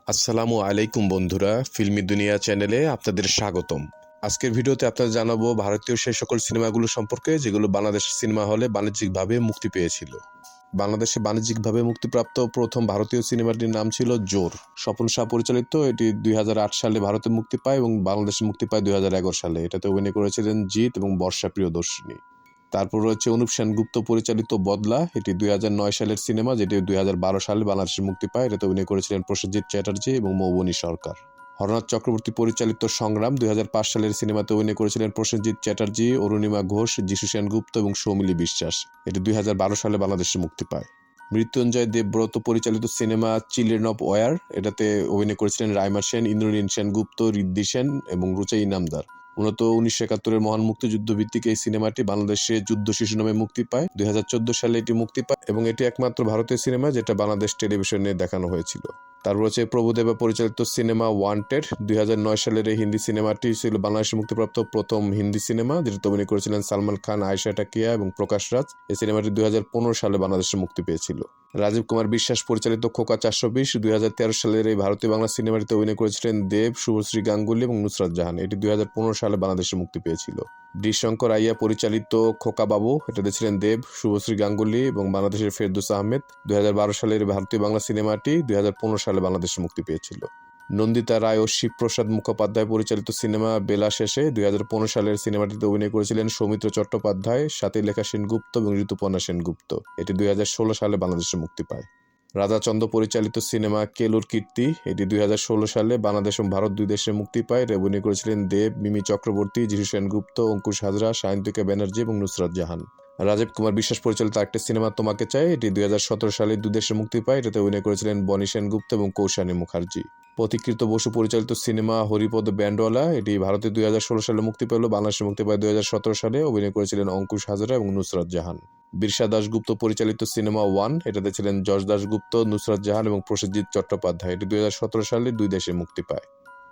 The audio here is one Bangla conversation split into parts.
আসসালামু আলাইকুম বন্ধুরা, ফিল্মি দুনিয়া চ্যানেলে আপনাদের স্বাগতম। আজকের ভিডিওতে আপনাদের জানাবো ভারতীয় সেই সকল সিনেমাগুলো সম্পর্কে যেগুলো বাংলাদেশের সিনেমা হলে বাণিজ্যিকভাবে মুক্তি পেয়েছিল। বাংলাদেশে বাণিজ্যিকভাবে মুক্তিপ্রাপ্ত প্রথম ভারতীয় সিনেমাটির নাম ছিল জোর। স্বপন শাহ পরিচালিত। এটি 2008 সালে ভারতে মুক্তি পায় এবং বাংলাদেশে মুক্তি পায় 2011 সালে। এটাতে অভিনয় করেছিলেন জিৎ এবং বর্ষা প্রিয়দর্শিনী। তারপর রয়েছে অনুপ সেনগুপ্ত পরিচালিত বদলা। এটি 2009 সালের সিনেমা, যেটি 2012 সালে বাংলাদেশে মুক্তি পায়। এটাতে অভিনয় করেছিলেন প্রসেনজিৎ চ্যাটার্জি এবং মৌবনী সরকার। হরনাথ চক্রবর্তী পরিচালিত সংগ্রাম 2005 সালের সিনেমাতে অভিনয় করেছিলেন প্রসেনজিৎ চ্যাটার্জি, অরুণিমা ঘোষ, যিশু সেনগুপ্ত এবং সৌমিলি বিশ্বাস। এটি 2012 সালে বাংলাদেশে মুক্তি পায়। মৃত্যুঞ্জয় দেবব্রত পরিচালিত সিনেমা চিলড্রেন অফ ওয়ার। এটাতে অভিনয় করেছিলেন রাইমা সেন, ইন্দ্রনীল সেনগুপ্ত, ঋদ্ধি সেন এবং রুচা ইনামদার। মূলত 1971-এর মহান মুক্তিযুদ্ধ ভিত্তিক এই সিনেমাটি বাংলাদেশে যুদ্ধ শিশু নামে মুক্তি পায়। 2014 সালে এটি মুক্তি পায় এবং এটি একমাত্র ভারতীয় সিনেমা যেটা বাংলাদেশ টেলিভিশনে দেখানো হয়েছিল। তার রয়েছে প্রভুদেবা পরিচালিত সিনেমা ওয়ান্টেড। 2009 সালের এই হিন্দি সিনেমাটি ছিল বাংলাদেশে মুক্তিপ্রাপ্ত প্রথম হিন্দি সিনেমা, যেটাতে অভিনয় করেছিলেন সালমান খান, আয়েশা টাকিয়া এবং প্রকাশ রাজ। এই সিনেমাটি 2015 সালে বাংলাদেশে মুক্তি পেয়েছিল। রাজীব কুমার বিশ্বাস পরিচালিত খোকা 420। 2013 সালের এই ভারতীয় বাংলা সিনেমাটিতে অভিনয় করেছিলেন দেব, শুভশ্রী গাঙ্গুলি এবং নুসরাত জাহান। এটি 2015 সালে বাংলাদেশে মুক্তি পেয়েছিল। ডি শঙ্কর আইয়া পরিচালিত খোকা বাবু। এটাতে ছিলেন দেব, শুভশ্রী গাঙ্গুলি এবং বাংলাদেশের ফেরদৌস আহমেদ। 2012 সালের ভারতীয় বাংলা সিনেমাটি 2015 সালে বাংলাদেশে মুক্তি পেয়েছিল। নন্দিতা রায় ও শিবপ্রসাদ মুখোপাধ্যায় পরিচালিত সিনেমা বেলা শেষে। 2015 সালের সিনেমাটিতে অভিনয় করেছিলেন সৌমিত্র চট্টোপাধ্যায়, সাথীলেখা সেনগুপ্ত এবং ঋতুপর্ণা সেনগুপ্ত। এটি 2016 সালে বাংলাদেশে মুক্তি পায়। রাজা চন্দ পরিচালিত সিনেমা কেলুর কীর্তি। এটি 2016 সালে বাংলাদেশ এবং ভারত দুই দেশে মুক্তি পায়। অভিনয় করেছিলেন দেব, মিমি চক্রবর্তী, যিশু সেনগুপ্ত, অঙ্কুশ হাজরা, সায়ন্তিকা ব্যানার্জি এবং নুসরাত জাহান। রাজীব কুমার বিশ্বাস পরিচালিত আরেকটি সিনেমা তোমাকে চাই। এটি 2017 সালে দুই দেশে মুক্তি পায়। এটাতে অভিনয় করেছিলেন বনি সেনগুপ্ত এবং কৌশানী মুখার্জি। পথিকৃত বসু পরিচালিত সিনেমা হরিপদ ব্যান্ডওয়ালা। এটি ভারতে 2016 সালে মুক্তি পেল, বাংলাদেশে মুক্তি পায় 2017 সালে। অভিনয় করেছিলেন অঙ্কুশ হাজরা এবং নুসরাত জাহান। বিরসা দাশগুপ্ত পরিচালিত সিনেমা ওয়ান। এটাতে ছিলেন যশ দাশগুপ্ত, নুসরাত জাহান এবং প্রসেনজিৎ চট্টোপাধ্যায়। এটি 2017 সালে দুই দেশে মুক্তি পায়।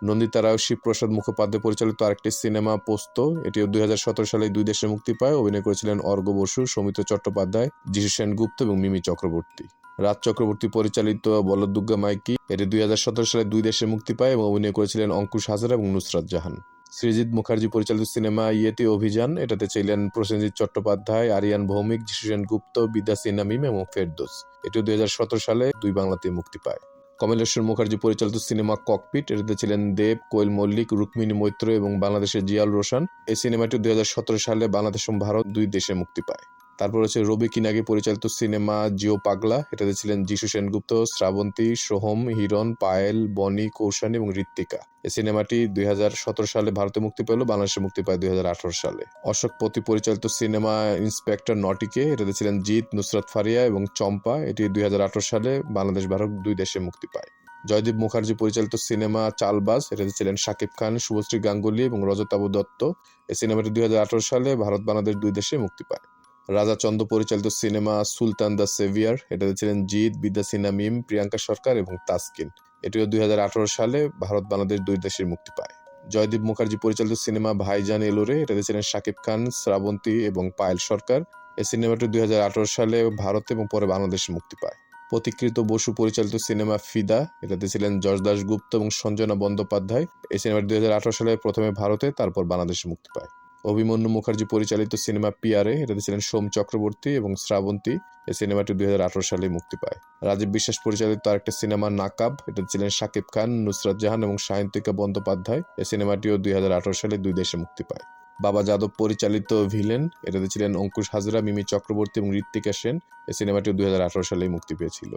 নন্দিতা রায় ও শিবপ্রসাদ মুখোপাধ্যায় পরিচালিত আরেকটি সিনেমা পোস্ত। এটিও 2017 সালে দুই দেশে মুক্তি পায়। অভিনয় করেছিলেন অর্ঘ্য বসু, সৌমিত্র চট্টোপাধ্যায়, যিশু সেনগুপ্ত এবং মিমি চক্রবর্তী। রাজ চক্রবর্তী পরিচালিত বলদুর্গা মাইকি। এটি 2017 সালে দুই দেশে মুক্তি পায় এবং অভিনয় করেছিলেন অঙ্কুশ হাজরা এবং নুসরাত জাহান। সৃজিত মুখার্জি পরিচালিত সিনেমা ইয়েতি অভিযান। এটাতে ছিলেন প্রসেনজিৎ চট্টোপাধ্যায়, আরিয়ান ভৌমিক, যিশু সেনগুপ্ত, বিদ্যা সিনহা মিম এবং ফেরদৌস। এটিও 2017 সালে দুই বাংলাতে মুক্তি পায়। কমলেশ্বর মুখার্জি পরিচালিত সিনেমা ককপিট। এটাতে ছিলেন দেব, কোয়েল মল্লিক, রুক্মিণী মৈত্র এবং বাংলাদেশের জিয়াউল রোশন। এই সিনেমাটি 2017 সালে বাংলাদেশ এবং ভারত দুই দেশে মুক্তি পায়। তারপর হচ্ছে রবি কিনাগি পরিচালিত সিনেমা জিও পাগলা। এটাতে ছিলেন যিশু সেনগুপ্ত, শ্রাবন্তী, সোহম, হিরণ, পায়েল, বনি, কৌশানী এবং ঋত্বিকা। এই সিনেমাটি 2017 সালে ভারতে মুক্তি পেল, বাংলাদেশে মুক্তি পায় 2018 সালে। অশোক পতি পরিচালিত সিনেমা ইন্সপেক্টর নটিকে। এটাতে ছিলেন জিৎ, নুসরাত ফারিয়া এবং চম্পা। এটি 2018 সালে বাংলাদেশ ভারত দুই দেশে মুক্তি পায়। জয়দীপ মুখার্জি পরিচালিত সিনেমা চালবাজ। এটাতে ছিলেন শাকিব খান, শুভশ্রী গাঙ্গুলি এবং রজতাভ দত্ত। এই সিনেমাটি 2018 সালে ভারত বাংলাদেশ দুই দেশে মুক্তি পায়। রাজা চন্দ পরিচালিত সিনেমা সুলতান দ্য সেভিয়ার। এটাতে ছিলেন জিৎ, বিদ্যা সিনহা মিম, প্রিয়াঙ্কা সরকার এবং তাসকিন। এটিও 2018 সালে ভারত বাংলাদেশ দুই দেশে মুক্তি পায়। জয়দীপ মুখার্জি পরিচালিত সিনেমা ভাইজান এলোরে। এটাতে ছিলেন শাকিব খান, শ্রাবন্তী এবং পায়েল সরকার। এই সিনেমাটি 2018 সালে ভারত এবং পরে বাংলাদেশে মুক্তি পায়। পথিকৃত বসু পরিচালিত সিনেমা ফিদা। এটাতে ছিলেন যশ দাশগুপ্ত এবং সঞ্জনা বন্দ্যোপাধ্যায়। এই সিনেমাটি 2018 সালে প্রথমে ভারতে, তারপর বাংলাদেশে মুক্তি পায়। অভিমন্যু মুখার্জি পরিচালিত সিনেমা পিয়ারে। এটাতে ছিলেন সোম চক্রবর্তী এবং শ্রাবন্তী। এই সিনেমাটি 2018 সালে মুক্তি পায়। রাজীব বিশ্বাস পরিচালিত আরেকটা সিনেমা নাকাব। এটাতে ছিলেন শাকিব খান, নুসরাত জাহান এবং সায়ন্তিকা বন্দ্যোপাধ্যায়। এই সিনেমাটিও 2018 সালে দুই দেশে মুক্তি পায়। বাবা যাদব পরিচালিত ভিলেন। এটাতে ছিলেন অঙ্কুশ হাজরা, মিমি চক্রবর্তী এবং ঋত্বিকা সেন। এই সিনেমাটিও 2018 সালে মুক্তি পেয়েছিল।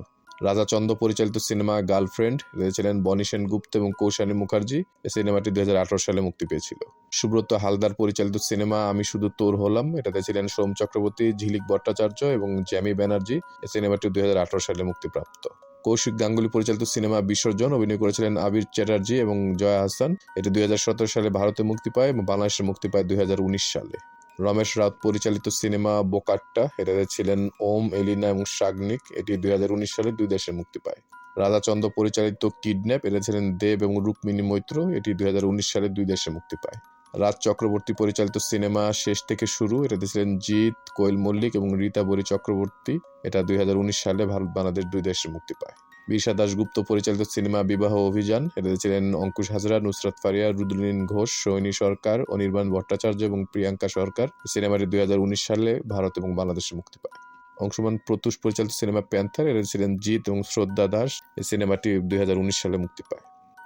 রাজা চন্দ পরিচালিত সিনেমা গার্লফ্রেন্ড। এটাতে ছিলেন বনি সেনগুপ্ত এবং কৌশানী মুখার্জি। এই সিনেমাটি 2018 সালে মুক্তি পেয়েছিল। সুব্রত হালদার পরিচালিত সিনেমা আমি শুধু তোর হলাম। এটাতে ছিলেন সোম চক্রবর্তী, ঝিলিক ভট্টাচার্য এবং জ্যামি ব্যানার্জি। এই সিনেমাটি 2018 সালে মুক্তিপ্রাপ্ত। কৌশিক গাঙ্গুলি পরিচালিত সিনেমা বিসর্জন। অভিনয় করেছিলেন আবির চ্যাটার্জি এবং জয়া হাসান। এটি 2017 সালে ভারতে মুক্তি পায় এবং বাংলাদেশে মুক্তি পায় 2019 সালে। রমেশ রাউত পরিচালিত সিনেমা বোকাট্টা। এটাতে ছিলেন ওম, এলিনা এবং শাগনিক। এটি 2019 সালে দুই দেশে মুক্তি পায়। রাজা চন্দ পরিচালিত কিডন্যাপ। এতে ছিলেন দেব এবং রুক্মিণী মৈত্র। এটি 2019 সালে দুই দেশে মুক্তি পায়। রাজ চক্রবর্তী পরিচালিত সিনেমা শেষ থেকে শুরু। এটাতে ছিলেন জিৎ, কোয়েল মল্লিক এবং রীতা বরি চক্রবর্তী। এটা 2019 সালে ভারত বাংলাদেশ দুই দেশে মুক্তি পায়। বিশা দাশগুপ্ত পরিচালিত সিনেমা বিবাহ অভিযান, এটাতে ছিলেন অঙ্কুশ হাজরা, নুসরাত ফারিয়া, রুদ্রনীল ঘোষ, সোহিনী সরকার, অনির্বাণ ভট্টাচার্য এবং প্রিয়াঙ্কা সরকার। সিনেমাটি 2019 সালে ভারত এবং বাংলাদেশে মুক্তি পায়। অংশুমান প্রত্যুষ পরিচালিত সিনেমা প্যান্থার, এটাতে ছিলেন জিৎ এবং শ্রদ্ধা দাস। এই সিনেমাটি 2019 সালে মুক্তি পায়।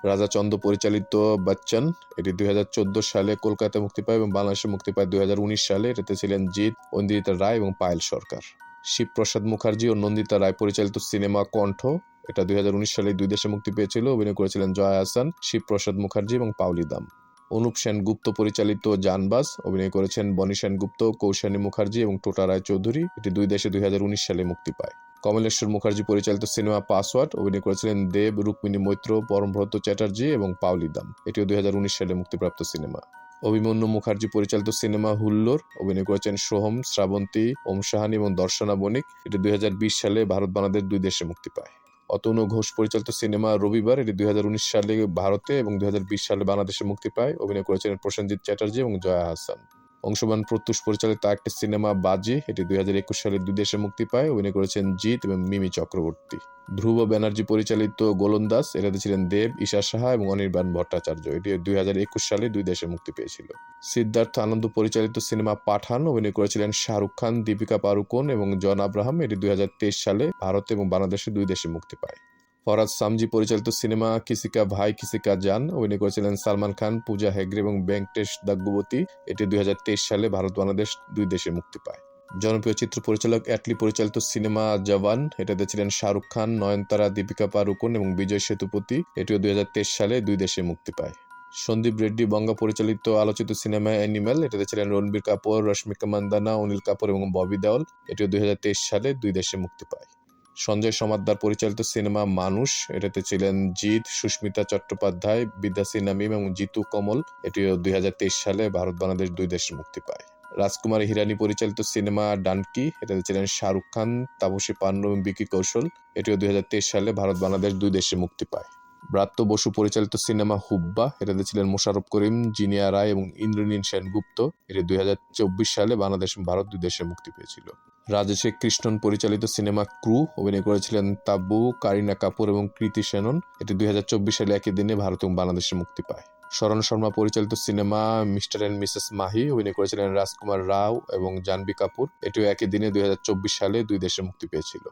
রাজা চন্দ পরিচালিত বচ্চন, এটি 2014 সালে কলকাতায় মুক্তি পায় এবং বাংলাদেশে মুক্তি পায় 2019 সালে। এটাতে ছিলেন জিৎ, ঐন্দ্রিতা রায় এবং পায়েল সরকার। শিবপ্রসাদ মুখার্জি ও নন্দিতা রায় পরিচালিত সিনেমা কণ্ঠ, এটা 2019 সালে 2 দেশে মুক্তি পেয়েছিল। অভিনয় করেছিলেন জয়া আহসান, শিবপ্রসাদ মুখার্জি এবং পাওলি দাম। অনুপ সেনগুপ্ত পরিচালিত জানবাজ, অভিনয় করেছেন বনি সেনগুপ্ত, কৌশানী মুখার্জি এবং টোটা রায় চৌধুরী। এটি 2 দেশে 2019 সালে মুক্তি পায়। কমলেশ্বর মুখার্জি পরিচালিত সিনেমা পাসওয়ার্ড, অভিনয় করেছিলেন দেব, রুক্মিণী মৈত্র, পরমব্রত চ্যাটার্জি এবং পাওলি দাম। এটিও 2019 সালে মুক্তিপ্রাপ্ত সিনেমা। অভিমন্যু মুখার্জি পরিচালিত সিনেমা হুল্লোড়, অভিনয় করেছেন সোহম, শ্রাবন্তী, ওম সাহানি এবং দর্শনা বণিক। এটি 2020 সালে ভারত বাংলাদেশ 2 দেশে মুক্তি পায়। অতনু ঘোষ পরিচালিত সিনেমা রবিবার, এটি 2019 সালে ভারতে এবং 2020 সালে বাংলাদেশে মুক্তি পায়। অভিনয় করেছিলেন প্রসেনজিৎ চ্যাটার্জি এবং জয়া আহসান। অংশুমান প্রত্যুষ পরিচালিত আরেকটি সিনেমা বাজি, এটি 2021 সালে 2 দেশে মুক্তি পায়। অভিনয় করেছেন জিৎ এবং মিমি চক্রবর্তী। ধ্রুব ব্যানার্জি পরিচালিত গোলন্দাজ, এটাতে ছিলেন দেব, ঈশা সাহা এবং অনির্বাণ ভট্টাচার্য। এটি 2021 সালে 2 দেশে মুক্তি পেয়েছিল। সিদ্ধার্থ আনন্দ পরিচালিত সিনেমা পাঠান, অভিনয় করেছিলেন শাহরুখ খান, দীপিকা পাড়ুকোন এবং জন আব্রাহাম। এটি 2023 সালে ভারত এবং বাংলাদেশে 2 দেশে মুক্তি পায়। ফরাজ সামজি পরিচালিত সিনেমা কিসিকা ভাই কিসিকা জান, অভিনয় করেছিলেন সালমান খান, পূজা হেগড়ে এবং ভেঙ্কটেশ দাগ্গুবতী। এটি 2023 সালে ভারত বাংলাদেশ 2 দেশে মুক্তি পায়। জনপ্রিয় চিত্র পরিচালক অ্যাটলি পরিচালিত সিনেমা জওয়ান, এটাতে ছিলেন শাহরুখ খান, নয়নতারা, দীপিকা পাড়ুকোন এবং বিজয় সেতুপতি। এটিও 2023 সালে 2 দেশে মুক্তি পায়। সন্দীপ রেড্ডি বঙ্গা পরিচালিত আলোচিত সিনেমা অ্যানিম্যাল, এটাতে ছিলেন রণবীর কাপুর, রশ্মিকা মান্দানা, অনিল কাপুর এবং ববি দেওল। এটিও 2023 সালে 2 দেশে মুক্তি পায়। সঞ্জয় সমাদ্দার পরিচালিত সিনেমা মানুষ, এটাতে ছিলেন জিৎ, সুস্মিতা চট্টোপাধ্যায়, বিদ্যাসী নামিম এবং জিতু কমল। এটিও 2023 সালে ভারত বাংলাদেশ 2 দেশে মুক্তি পায়। রাজকুমার হিরানি পরিচালিত সিনেমা ডানকি, এটাতে ছিলেন শাহরুখ খান, তাপসী পান্নু এবং বিকি কৌশল। এটিও 2023 সালে ভারত বাংলাদেশ 2 দেশে মুক্তি পায়। ব্রাত্য বসু পরিচালিত সিনেমা হুব্বা, এটাতে ছিলেন মোশাররফ করিম, জিনিয়া রায় এবং ইন্দ্রনীল সেনগুপ্ত। এটি 2024 সালে বাংলাদেশ এবং ভারত 2 দেশে মুক্তি পেয়েছিল। রাজেশ কৃষ্ণন পরিচালিত সিনেমা ক্রু, অভিনয় করেছিলেন তাব্বু, কারিনা কাপুর এবং কৃতি সেনন। এটি 2024 সালে একই দিনে ভারত এবং বাংলাদেশে মুক্তি পায়। শরণ শর্মা পরিচালিত cinema mister and Mrs Mahi, অভিনয় করেছিলেন রাজকুমার রাও এবং জাহ্নবী কাপুর। এটিও একই দিনে 2024 সালে 2 দেশে মুক্তি পেয়েছিল।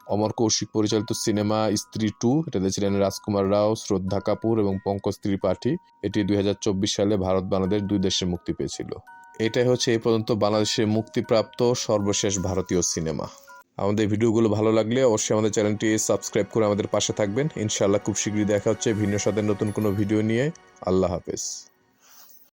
অমর কৌশিক পরিচালিত সিনেমা স্ত্রী 2, এটাতে ছিলেন রাজকুমার রাও, শ্রদ্ধা কাপুর এবং পঙ্কজ ত্রিপাঠী। এটি 2024 সালে ভারত বাংলাদেশ 2 দেশে মুক্তি পেয়েছিল। এটাই হচ্ছে এই পর্যন্ত বাংলাদেশে মুক্তিপ্রাপ্ত সর্বশেষ ভারতীয় সিনেমা। আমাদের ভিডিওগুলো ভালো লাগলে অবশ্যই আমাদের চ্যানেলটি সাবস্ক্রাইব করে আমাদের পাশে থাকবেন। ইনশাআল্লাহ খুব শীঘ্রই দেখা হচ্ছে ভিন্ন স্বাদের নতুন কোনো ভিডিও নিয়ে। আল্লাহ হাফেজ।